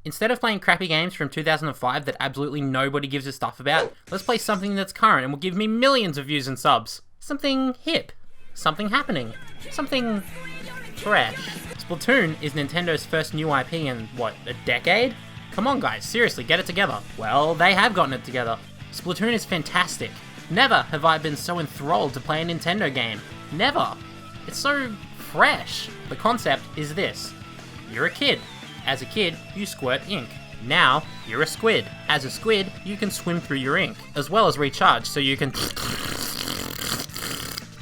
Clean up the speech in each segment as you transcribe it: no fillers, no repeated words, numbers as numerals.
Instead of playing crappy games from 2005 that absolutely nobody gives a stuff about, let's play something that's current and will give me millions of views and subs. Something hip. Something happening. Something fresh. Splatoon is Nintendo's first new IP in, what, a decade? Come on guys, seriously, get it together. Well, they have gotten it together. Splatoon is fantastic. Never have I been so enthralled to play a Nintendo game. Never. It's so fresh. The concept is this. You're a kid. As a kid, you squirt ink. Now, you're a squid. As a squid, you can swim through your ink, as well as recharge so you can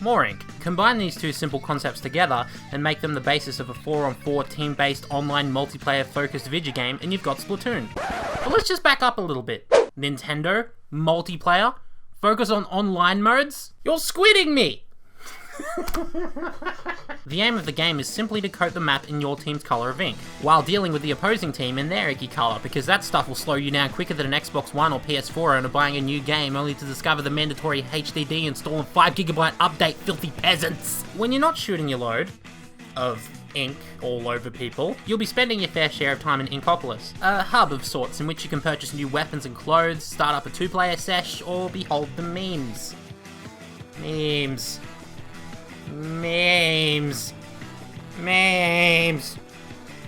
more ink. Combine these two simple concepts together and make them the basis of a 4-on-4 team-based online multiplayer-focused video game, and you've got Splatoon. But let's just back up a little bit. Nintendo? Multiplayer? Focus on online modes? You're squidding me! The aim of the game is simply to coat the map in your team's colour of ink, while dealing with the opposing team in their inky colour, because that stuff will slow you down quicker than an Xbox One or PS4 owner buying a new game only to discover the mandatory HDD install and 5GB update, filthy peasants! When you're not shooting your load of ink all over people, you'll be spending your fair share of time in Inkopolis, a hub of sorts in which you can purchase new weapons and clothes, start up a 2-player sesh, or behold the memes. Memes. Memes. Memes.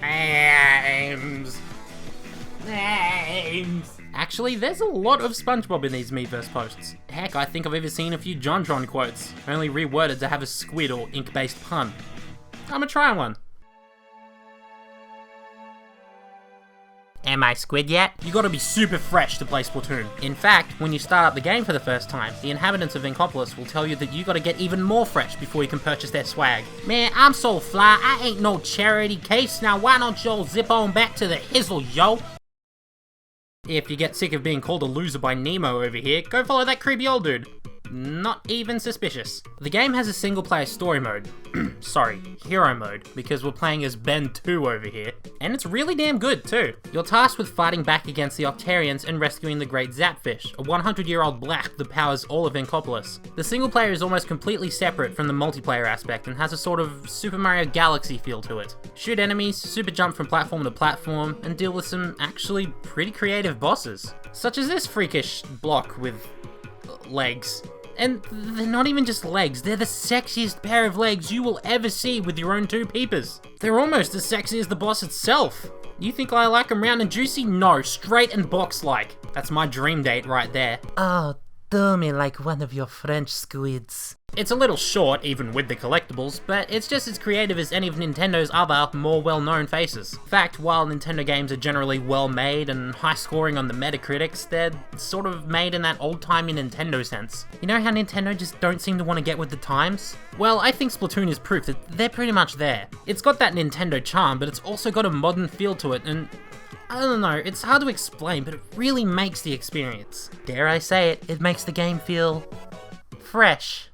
Memes. Memes. Actually, there's a lot of SpongeBob in these Memeverse posts. Heck, I think I've even seen a few John quotes, only reworded to have a squid or ink-based pun. I'ma try one. Am I squid yet? You gotta be super fresh to play Splatoon. In fact, when you start up the game for the first time, the inhabitants of Inkopolis will tell you that you gotta get even more fresh before you can purchase their swag. Man, I'm so fly, I ain't no charity case, now why don't y'all zip on back to the hizzle, yo? If you get sick of being called a loser by Nemo over here, go follow that creepy old dude. Not even suspicious. The game has a single player story mode. Sorry, hero mode, because we're playing as Ben 2 over here. And it's really damn good too. You're tasked with fighting back against the Octarians and rescuing the Great Zapfish, a 100-year-old black that powers all of Inkopolis. The single player is almost completely separate from the multiplayer aspect and has a sort of Super Mario Galaxy feel to it. Shoot enemies, super jump from platform to platform, and deal with some actually pretty creative bosses. Such as this freakish block with legs. And they're not even just legs, they're the sexiest pair of legs you will ever see with your own two peepers. They're almost as sexy as the boss itself. You think I like them round and juicy? No, straight and box-like. That's my dream date right there. Oh, do me like one of your French squids. It's a little short, even with the collectibles, but it's just as creative as any of Nintendo's other, more well-known faces. In fact, while Nintendo games are generally well-made and high-scoring on the Metacritics, they're sort of made in that old-timey Nintendo sense. You know how Nintendo just don't seem to want to get with the times? Well, I think Splatoon is proof that they're pretty much there. It's got that Nintendo charm, but it's also got a modern feel to it, and I don't know, it's hard to explain, but it really makes the experience. Dare I say it, it makes the game feel fresh.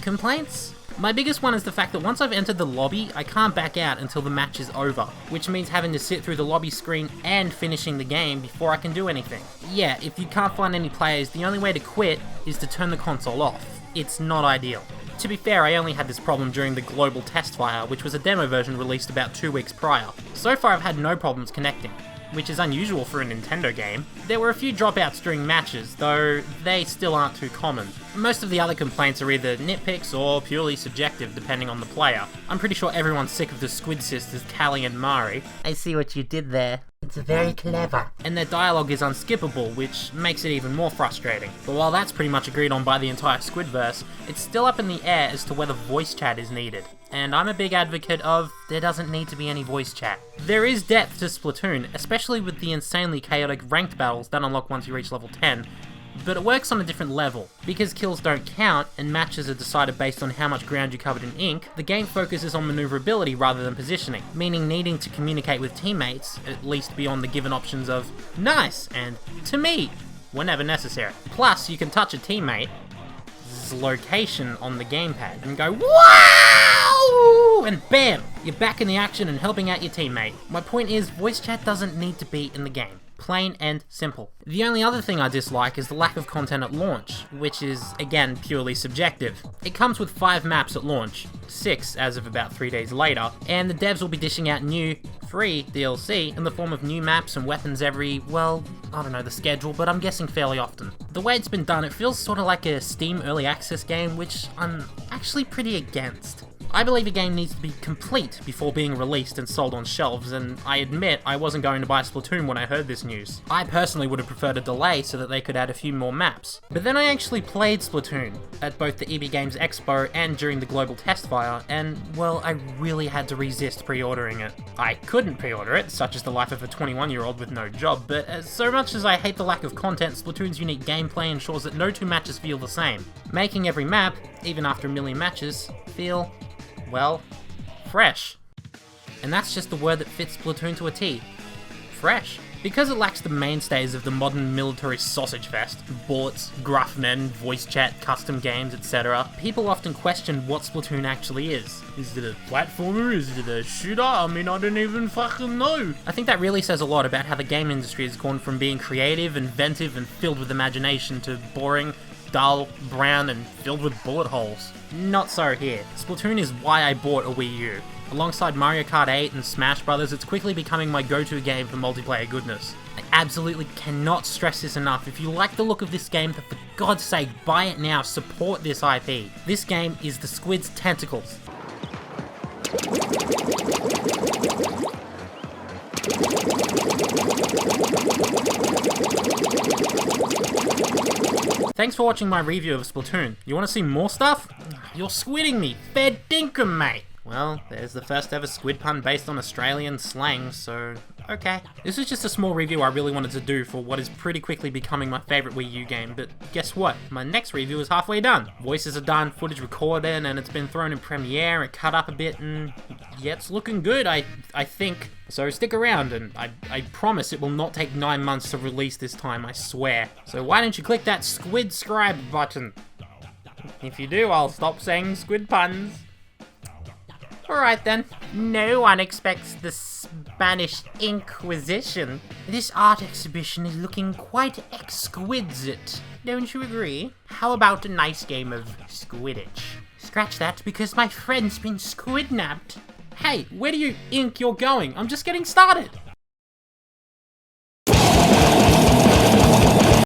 Complaints? My biggest one is the fact that once I've entered the lobby, I can't back out until the match is over, which means having to sit through the lobby screen and finishing the game before I can do anything. Yeah, if you can't find any players, the only way to quit is to turn the console off. It's not ideal. To be fair, I only had this problem during the global test fire, which was a demo version released about 2 weeks prior. So far I've had no problems connecting, which is unusual for a Nintendo game. There were a few dropouts during matches, though they still aren't too common. Most of the other complaints are either nitpicks or purely subjective depending on the player. I'm pretty sure everyone's sick of the Squid Sisters, Callie and Mari. I see what you did there. It's very clever. And their dialogue is unskippable, which makes it even more frustrating. But while that's pretty much agreed on by the entire Squidverse, it's still up in the air as to whether voice chat is needed. And I'm a big advocate of there doesn't need to be any voice chat. There is depth to Splatoon, especially with the insanely chaotic ranked battles that unlock once you reach level 10, but it works on a different level. Because kills don't count, and matches are decided based on how much ground you covered in ink, the game focuses on maneuverability rather than positioning, meaning needing to communicate with teammates, at least beyond the given options of nice and to me, whenever necessary. Plus, you can touch a teammate's location on the gamepad and go, wow! And bam! You're back in the action and helping out your teammate. My point is, voice chat doesn't need to be in the game. Plain and simple. The only other thing I dislike is the lack of content at launch, which is, again, purely subjective. It comes with 5 maps at launch, 6 as of about 3 days later, and the devs will be dishing out new, free DLC in the form of new maps and weapons every, well, I don't know the schedule, but I'm guessing fairly often. The way it's been done, it feels sort of like a Steam Early Access game, which I'm actually pretty against. I believe a game needs to be complete before being released and sold on shelves, and I admit I wasn't going to buy Splatoon when I heard this news. I personally would have preferred a delay so that they could add a few more maps. But then I actually played Splatoon at both the EB Games Expo and during the global test fire, and well, I really had to resist pre-ordering it. I couldn't pre-order it, such is the life of a 21-year-old with no job, but as so much as I hate the lack of content, Splatoon's unique gameplay ensures that no 2 matches feel the same, making every map, even after a million matches, feel, well, fresh. And that's just the word that fits Splatoon to a T. Fresh. Because it lacks the mainstays of the modern military sausage fest, bullets, gruff men, voice chat, custom games, etc., people often question what Splatoon actually is. Is it a platformer? Is it a shooter? I mean, I don't even fucking know. I think that really says a lot about how the game industry has gone from being creative, inventive, and filled with imagination to boring, dull, brown, and filled with bullet holes. Not so here. Splatoon is why I bought a Wii U. Alongside Mario Kart 8 and Smash Brothers, it's quickly becoming my go-to game for multiplayer goodness. I absolutely cannot stress this enough. If you like the look of this game, then for God's sake, buy it now, support this IP. This game is the Squid's Tentacles. Thanks for watching my review of Splatoon. You want to see more stuff? You're squidding me. Fair dinkum, mate. Well, there's the first ever squid pun based on Australian slang, so okay. This is just a small review I really wanted to do for what is pretty quickly becoming my favourite Wii U game, but guess what? My next review is halfway done. Voices are done, footage recorded, and it's been thrown in Premiere and cut up a bit, and yeah, it's looking good, I think. So stick around, and I promise it will not take 9 months to release this time, I swear. So why don't you click that squid scribe button? If you do, I'll stop saying squid puns. Alright then. No one expects the Spanish Inquisition. This art exhibition is looking quite exquisite. Don't you agree? How about a nice game of Squidditch? Scratch that, because my friend's been squidnapped. Hey, where do you think you're going? I'm just getting started.